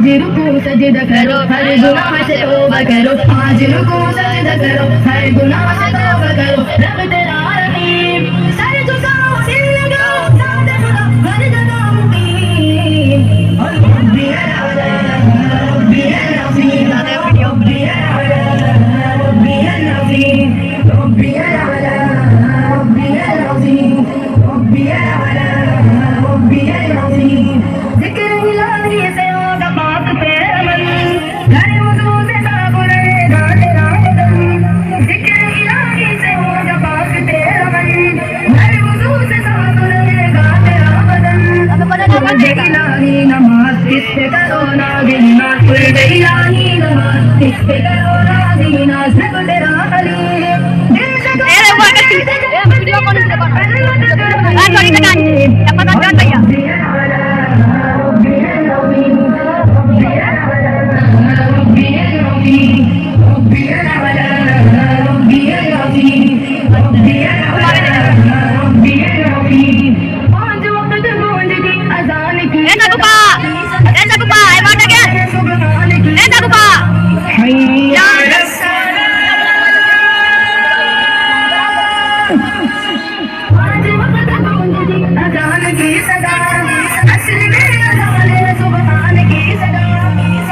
آج رکو سجدہ کرو ہر گناہ سے توبہ کرو آج رکو سجدہ کرو ہر گناہ سے توبہ کرو رب تیرا رحیم سر جھکاؤ دل لگاؤ ذات خدا ہر جگہ مقیم ربی الاعلی ربی العظیم ربی الاعلی ربی العظیم ربی الاعلی ربی العظیم ربی الاعلی ربی العظیم ذکر الہی سے ہوگا پاک تیرا من گھر وضو سے صاف رہے گا تیرا بدن ذکر الہی سے ہوگا پاک تیرا من گھر وضو سے صاف رہے گا تیرا بدن قرب الہی نماز اس پہ کرو نازل ناز قرب الہی نماز اس پہ کرو نازل ناز رب تیرا حلیم دل سے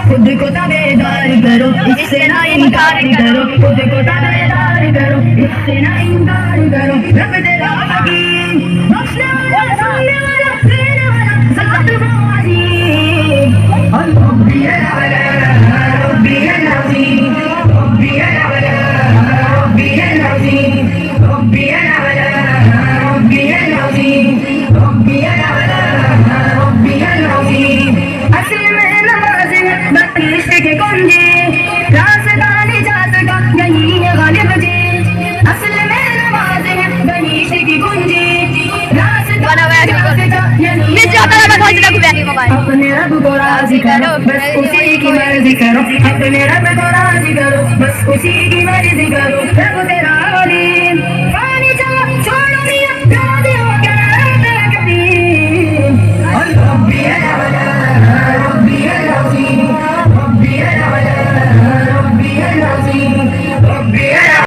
خود کو تابعدار کرو اس سے نہ انکار کرو خود کو تابعدار کرو اس سے نہ انکار کرو رب تیرا حکیم بخشنے والا سننے والا دینے والا ذات عظیم ربی الاعلی ربی العظیم ربی الاعلی ربی العظیم ربی الاعلی ربی العظیم ربی الاعلی ربی العظیم اصل میں نماز بخشش کی کنجی راستہ نجات کا یہی ہے غالب جی اصل میں نماز بخشش کی کنجی راستہ نجات کا یہی ہے اپنے رب کو راضی کرو بس اسی کی مرضی کرو اپنے رب کو راضی کرو بس اسی کی مرضی کرو رب تیرا